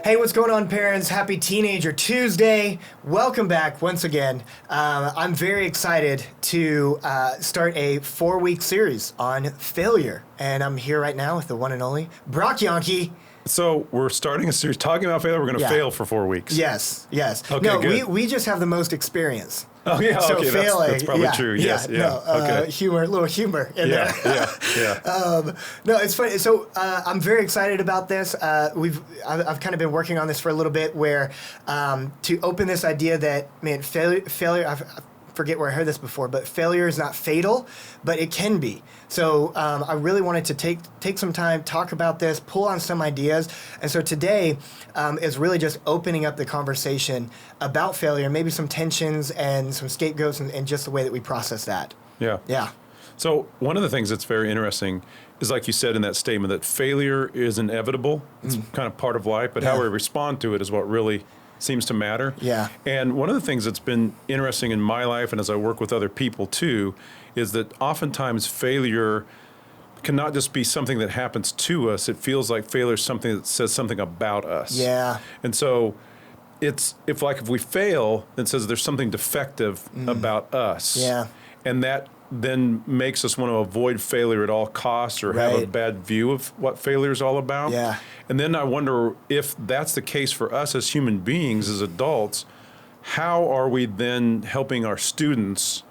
Hey, what's going on, parents? Happy Teenager Tuesday. Welcome back once again. I'm very excited to start a 4-week series on failure. And I'm here right now with the one and only Brock Yonke. So we're starting a series talking about failure. We're going to fail for 4 weeks. Yes. Okay, no, good. we just have the most experience. Oh, yeah, so okay, failing, that's probably true. Yes, okay. A little humor in there. Yeah. No, it's funny. So I'm very excited about this. I've kind of been working on this for a little bit, where to open this idea that failure. I forget where I heard this before, but failure is not fatal, but it can be. So I really wanted to take some time, talk about this, pull on some ideas. And so today is really just opening up the conversation about failure, maybe some tensions and some scapegoats and just the way that we process that. Yeah. So one of the things that's very interesting is, like you said in that statement, that failure is inevitable. It's kind of part of life, but how we respond to it is what really seems to matter. Yeah. And one of the things that's been interesting in my life, and as I work with other people too, is that oftentimes failure can not just be something that happens to us. It feels like failure is something that says something about us. Yeah. And so it's if we fail, it says there's something defective about us. Yeah. And that then makes us want to avoid failure at all costs, or have a bad view of what failure is all about. Yeah. And then I wonder, if that's the case for us as human beings, as adults, how are we then helping our students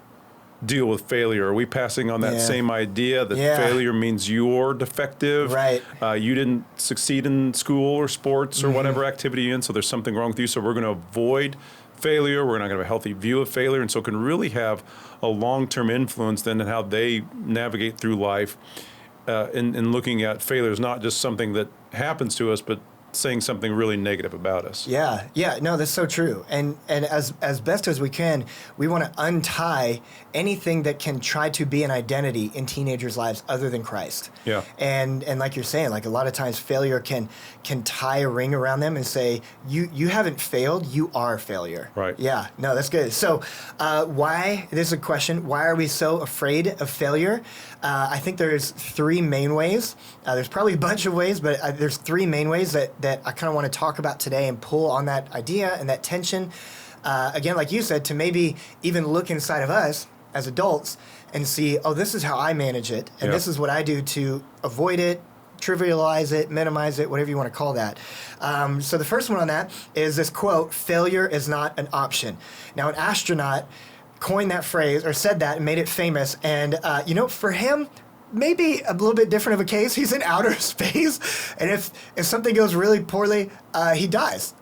deal with failure? Are we passing on that same idea that failure means you're defective? Right. You didn't succeed in school or sports or whatever activity you're in, so there's something wrong with you, so we're going to avoid failure. We're not going to have a healthy view of failure, and so it can really have a long-term influence then in how they navigate through life, in looking at failure as not just something that happens to us, but saying something really negative about us. Yeah, no, that's so true. And as best as we can, we want to untie anything that can try to be an identity in teenagers' lives other than Christ. Yeah. And like you're saying, like a lot of times failure can tie a ring around them and say, you haven't failed, you are failure. Right. Yeah, no, that's good. So why, this is a question, why are we so afraid of failure? I think there's 3 main ways. There's probably a bunch of ways, but there's 3 main ways that I kind of want to talk about today and pull on that idea and that tension. Again, like you said, to maybe even look inside of us as adults and see, oh, this is how I manage it, and this is what I do to avoid it, trivialize it, minimize it, whatever you want to call that. So the first one on that is this quote, "Failure is not an option." Now, an astronaut coined that phrase, or said that, and made it famous. And, for him, maybe a little bit different of a case. He's in outer space, and if something goes really poorly, he dies.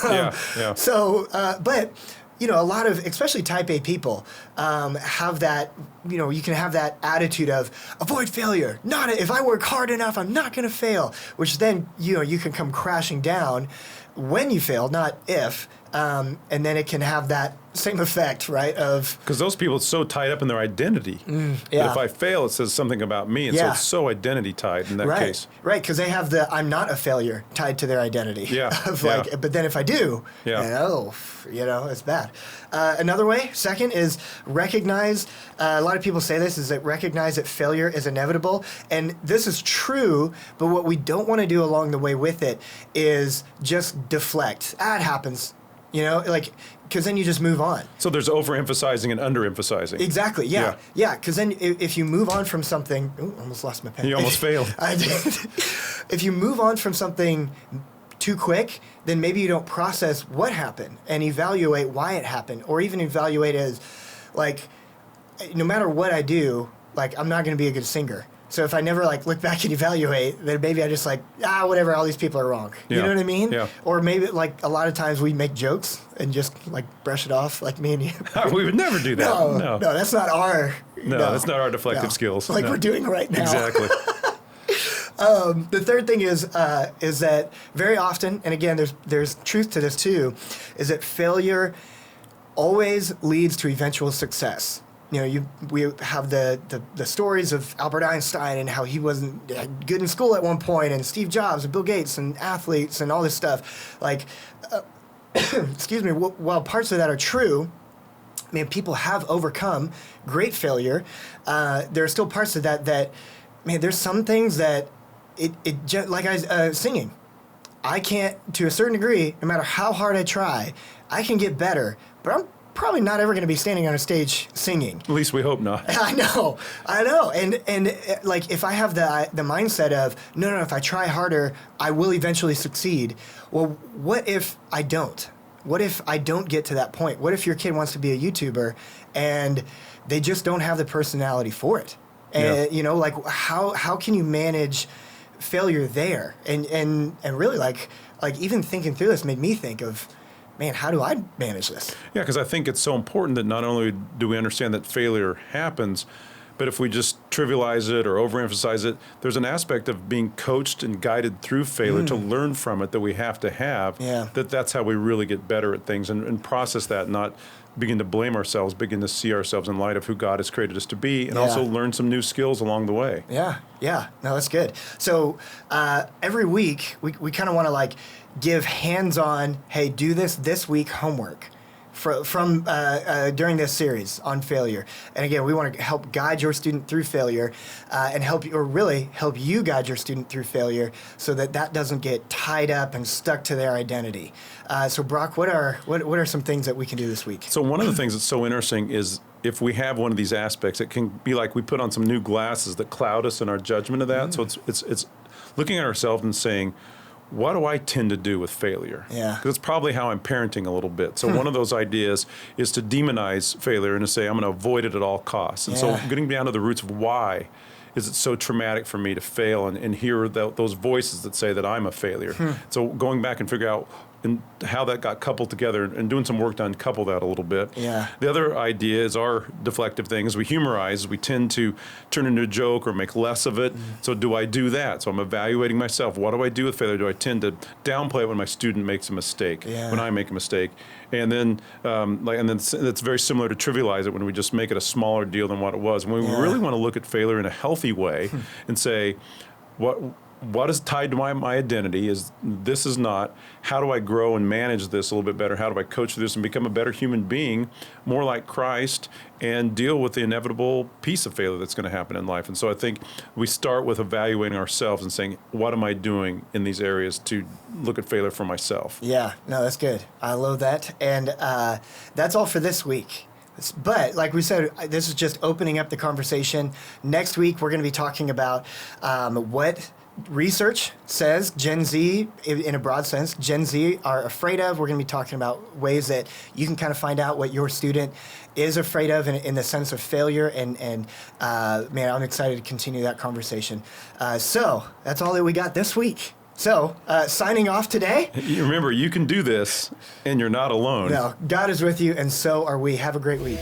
Yeah. So, but a lot of, especially type A people, have that, you can have that attitude of avoid failure. If I work hard enough, I'm not going to fail, which then, you can come crashing down when you fail, not if. And then it can have that same effect, right? Because those people are so tied up in their identity. That if I fail, it says something about me. And so it's so identity tied in that case. Right, because they have the I'm not a failure tied to their identity. Yeah. But then if I do, it's bad. Another way, second, is recognize, a lot of people say this, is that recognize that failure is inevitable. And this is true, but what we don't want to do along the way with it is just deflect. It happens. Because then you just move on. So there's overemphasizing and underemphasizing. Exactly, yeah. Because then if you move on from something... Ooh, almost lost my pen. You almost failed. I did. If you move on from something too quick, then maybe you don't process what happened and evaluate why it happened, or even evaluate as, no matter what I do, I'm not going to be a good singer. So if I never look back and evaluate, then maybe I just whatever, all these people are wrong. You know what I mean? Yeah. Or maybe a lot of times we make jokes and just brush it off, like me and you. We would never do that. No, that's not our. No, that's not our deflective skills. We're doing right now. Exactly. The third thing is that very often, and again, there's truth to this too, is that failure always leads to eventual success. We have the stories of Albert Einstein and how he wasn't good in school at one point, and Steve Jobs and Bill Gates and athletes and all this stuff. Excuse me, while parts of that are true, people have overcome great failure. There are still parts of that there's some things that singing. I can't, to a certain degree, no matter how hard I try, I can get better, but I'm probably not ever going to be standing on a stage singing. At least we hope not. I know. And like, if I have the mindset of, no, if I try harder, I will eventually succeed. Well, what if I don't? What if I don't get to that point? What if your kid wants to be a YouTuber and they just don't have the personality for it? And, like, how can you manage failure there? And really, like even thinking through this made me think of, man, how do I manage this? Yeah, because I think it's so important that not only do we understand that failure happens, but if we just trivialize it or overemphasize it, there's an aspect of being coached and guided through failure to learn from it that we have to have. Yeah. That's how we really get better at things and process that, not begin to blame ourselves, begin to see ourselves in light of who God has created us to be, and also learn some new skills along the way. Yeah. No, that's good. So every week, we kind of want to like give hands-on, hey, do this week homework from during this series on failure. And again, we want to help guide your student through failure and help you guide your student through failure so that doesn't get tied up and stuck to their identity. So Brock, what are some things that we can do this week? So one of the things that's so interesting is if we have one of these aspects, it can be like we put on some new glasses that cloud us in our judgment of that. So it's looking at ourselves and saying, what do I tend to do with failure? Yeah. Because it's probably how I'm parenting a little bit. So one of those ideas is to demonize failure and to say, I'm going to avoid it at all costs. And so getting down to the roots of why is it so traumatic for me to fail and hear those voices that say that I'm a failure. So going back and figure out and how that got coupled together and doing some work to uncouple that a little bit. Yeah. The other idea is our deflective thing is we humorize. We tend to turn into a joke or make less of it. So do I do that? So I'm evaluating myself. What do I do with failure? Do I tend to downplay it when my student makes a mistake, when I make a mistake? And then it's very similar to trivialize it when we just make it a smaller deal than what it was. And we really want to look at failure in a healthy way and say, what is tied to my identity this is not, how do I grow and manage this a little bit better? How do I coach this and become a better human being, more like Christ, and deal with the inevitable piece of failure that's going to happen in life? And so I think we start with evaluating ourselves and saying, what am I doing in these areas to look at failure for myself? Yeah, no, that's good. I love that. And that's all for this week. But like we said, this is just opening up the conversation. Next week, we're going to be talking about what research says Gen Z, in a broad sense, Gen Z are afraid of. We're going to be talking about ways that you can kind of find out what your student is afraid of in the sense of failure. And man, I'm excited to continue that conversation. So that's all that we got this week. So signing off today. Remember, you can do this, and you're not alone. No, God is with you, and so are we. Have a great week.